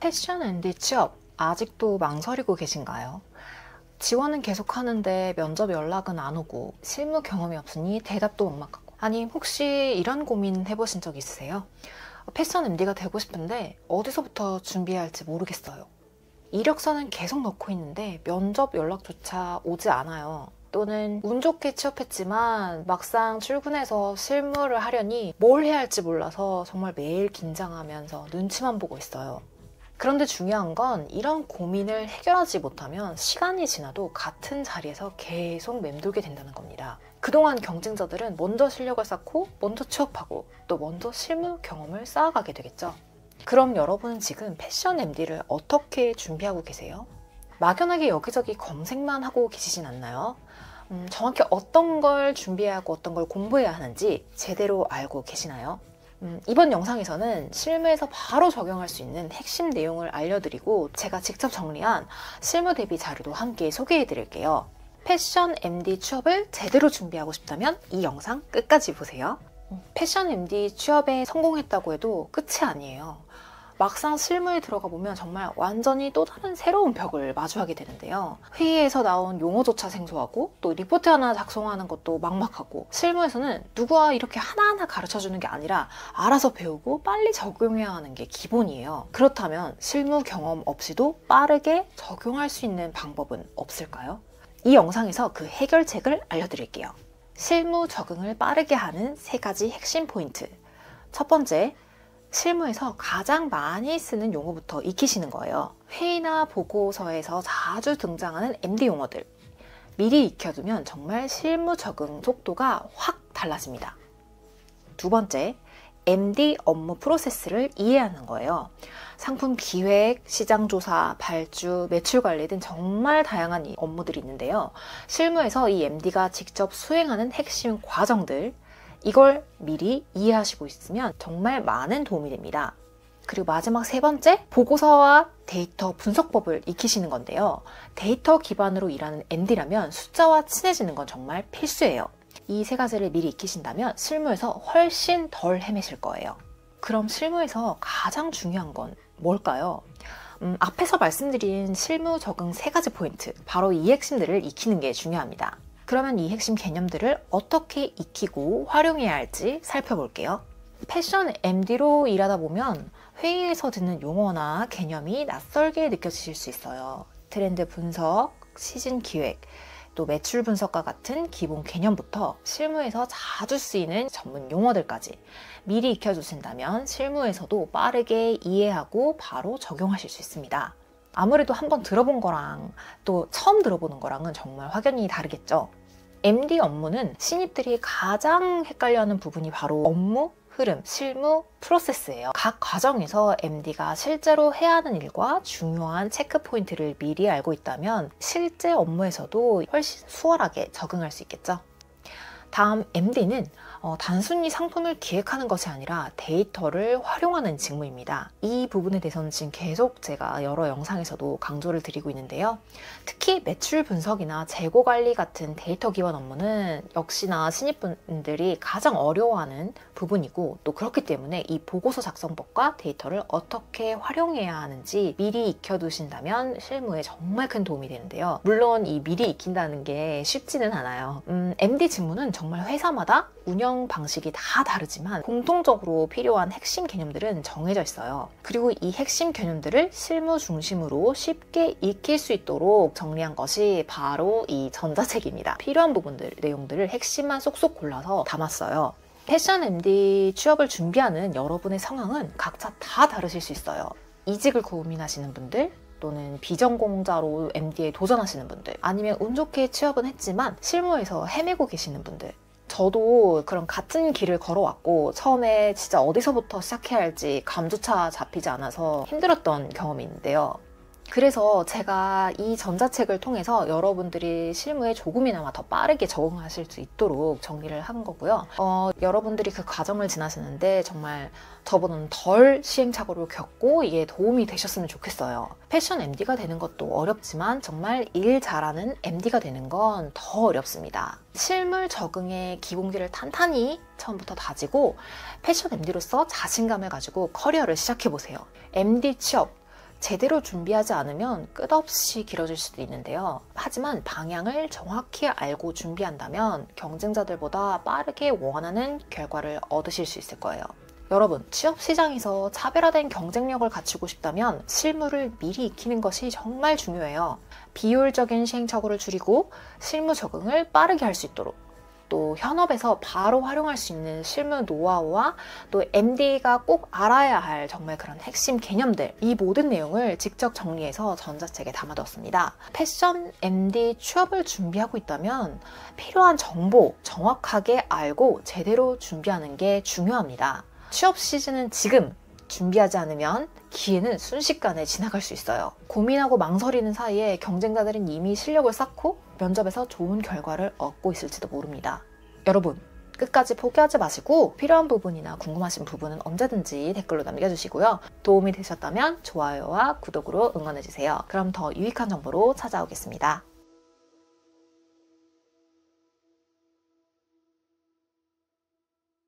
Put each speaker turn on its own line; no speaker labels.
패션 MD 취업 아직도 망설이고 계신가요? 지원은 계속 하는데 면접 연락은 안 오고 실무 경험이 없으니 대답도 막막하고, 아니 혹시 이런 고민 해보신 적 있으세요? 패션 MD가 되고 싶은데 어디서부터 준비해야 할지 모르겠어요. 이력서는 계속 넣고 있는데 면접 연락조차 오지 않아요. 또는 운 좋게 취업했지만 막상 출근해서 실무를 하려니 뭘 해야 할지 몰라서 정말 매일 긴장하면서 눈치만 보고 있어요. 그런데 중요한 건 이런 고민을 해결하지 못하면 시간이 지나도 같은 자리에서 계속 맴돌게 된다는 겁니다. 그동안 경쟁자들은 먼저 실력을 쌓고 먼저 취업하고 또 먼저 실무 경험을 쌓아가게 되겠죠. 그럼 여러분은 지금 패션 MD를 어떻게 준비하고 계세요? 막연하게 여기저기 검색만 하고 계시진 않나요? 정확히 어떤 걸 준비해야 하고 어떤 걸 공부해야 하는지 제대로 알고 계시나요? 이번 영상에서는 실무에서 바로 적용할 수 있는 핵심 내용을 알려드리고 제가 직접 정리한 실무 대비 자료도 함께 소개해 드릴게요. 패션 MD 취업을 제대로 준비하고 싶다면 이 영상 끝까지 보세요. 패션 MD 취업에 성공했다고 해도 끝이 아니에요. 막상 실무에 들어가 보면 정말 완전히 또 다른 새로운 벽을 마주하게 되는데요. 회의에서 나온 용어조차 생소하고 또 리포트 하나 작성하는 것도 막막하고, 실무에서는 누가 이렇게 하나하나 가르쳐주는 게 아니라 알아서 배우고 빨리 적용해야 하는 게 기본이에요. 그렇다면 실무 경험 없이도 빠르게 적용할 수 있는 방법은 없을까요? 이 영상에서 그 해결책을 알려드릴게요. 실무 적응을 빠르게 하는 3가지 핵심 포인트. 첫 번째, 실무에서 가장 많이 쓰는 용어부터 익히시는 거예요. 회의나 보고서에서 자주 등장하는 MD 용어들. 미리 익혀두면 정말 실무 적응 속도가 확 달라집니다. 두 번째, MD 업무 프로세스를 이해하는 거예요. 상품 기획, 시장 조사, 발주, 매출 관리 등 정말 다양한 업무들이 있는데요. 실무에서 이 MD가 직접 수행하는 핵심 과정들, 이걸 미리 이해하시고 있으면 정말 많은 도움이 됩니다. 그리고 마지막 3번째, 보고서와 데이터 분석법을 익히시는 건데요. 데이터 기반으로 일하는 MD라면 숫자와 친해지는 건 정말 필수예요. 이 3가지를 미리 익히신다면 실무에서 훨씬 덜 헤매실 거예요. 그럼 실무에서 가장 중요한 건 뭘까요? 앞에서 말씀드린 실무 적응 3가지 포인트, 바로 이 핵심들을 익히는 게 중요합니다. 그러면 이 핵심 개념들을 어떻게 익히고 활용해야 할지 살펴볼게요. 패션 MD로 일하다 보면 회의에서 듣는 용어나 개념이 낯설게 느껴지실 수 있어요. 트렌드 분석, 시즌 기획, 또 매출 분석과 같은 기본 개념부터 실무에서 자주 쓰이는 전문 용어들까지 미리 익혀주신다면 실무에서도 빠르게 이해하고 바로 적용하실 수 있습니다. 아무래도 한번 들어본 거랑 또 처음 들어보는 거랑은 정말 확연히 다르겠죠. MD 업무는 신입들이 가장 헷갈려하는 부분이 바로 업무, 흐름, 실무, 프로세스예요. 각 과정에서 MD가 실제로 해야 하는 일과 중요한 체크 포인트를 미리 알고 있다면 실제 업무에서도 훨씬 수월하게 적응할 수 있겠죠. 다음, MD는 단순히 상품을 기획하는 것이 아니라 데이터를 활용하는 직무입니다. 이 부분에 대해서는 지금 계속 제가 여러 영상에서도 강조를 드리고 있는데요. 특히 매출 분석이나 재고 관리 같은 데이터 기반 업무는 역시나 신입분들이 가장 어려워하는 부분이고, 또 그렇기 때문에 이 보고서 작성법과 데이터를 어떻게 활용해야 하는지 미리 익혀두신다면 실무에 정말 큰 도움이 되는데요. 물론 이 미리 익힌다는 게 쉽지는 않아요. MD 직무는 정말 회사마다 운영 방식이 다 다르지만 공통적으로 필요한 핵심 개념들은 정해져 있어요. 그리고 이 핵심 개념들을 실무 중심으로 쉽게 익힐 수 있도록 정리한 것이 바로 이 전자책입니다. 필요한 부분들, 내용들을 핵심만 쏙쏙 골라서 담았어요. 패션 MD 취업을 준비하는 여러분의 상황은 각자 다 다르실 수 있어요. 이직을 고민하시는 분들, 또는 비전공자로 MD에 도전하시는 분들, 아니면 운 좋게 취업은 했지만 실무에서 헤매고 계시는 분들. 저도 그런 같은 길을 걸어왔고 처음에 진짜 어디서부터 시작해야 할지 감조차 잡히지 않아서 힘들었던 경험이 있는데요. 그래서 제가 이 전자책을 통해서 여러분들이 실무에 조금이나마 더 빠르게 적응하실 수 있도록 정리를 한 거고요. 여러분들이 그 과정을 지나시는데 정말 저보다는 덜 시행착오를 겪고 이게 도움이 되셨으면 좋겠어요. 패션 MD가 되는 것도 어렵지만 정말 일 잘하는 MD가 되는 건 더 어렵습니다. 실물 적응의 기본기를 탄탄히 처음부터 다지고 패션 MD로서 자신감을 가지고 커리어를 시작해보세요. MD 취업 제대로 준비하지 않으면 끝없이 길어질 수도 있는데요. 하지만 방향을 정확히 알고 준비한다면 경쟁자들보다 빠르게 원하는 결과를 얻으실 수 있을 거예요. 여러분, 취업 시장에서 차별화된 경쟁력을 갖추고 싶다면 실무를 미리 익히는 것이 정말 중요해요. 비효율적인 시행착오를 줄이고 실무 적응을 빠르게 할 수 있도록, 또 현업에서 바로 활용할 수 있는 실무 노하우와 또 MD가 꼭 알아야 할 정말 그런 핵심 개념들, 이 모든 내용을 직접 정리해서 전자책에 담아뒀습니다. 패션 MD 취업을 준비하고 있다면 필요한 정보 정확하게 알고 제대로 준비하는 게 중요합니다. 취업 시즌은 지금, 준비하지 않으면 기회는 순식간에 지나갈 수 있어요. 고민하고 망설이는 사이에 경쟁자들은 이미 실력을 쌓고 면접에서 좋은 결과를 얻고 있을지도 모릅니다. 여러분, 끝까지 포기하지 마시고 필요한 부분이나 궁금하신 부분은 언제든지 댓글로 남겨주시고요. 도움이 되셨다면 좋아요와 구독으로 응원해주세요. 그럼 더 유익한 정보로 찾아오겠습니다.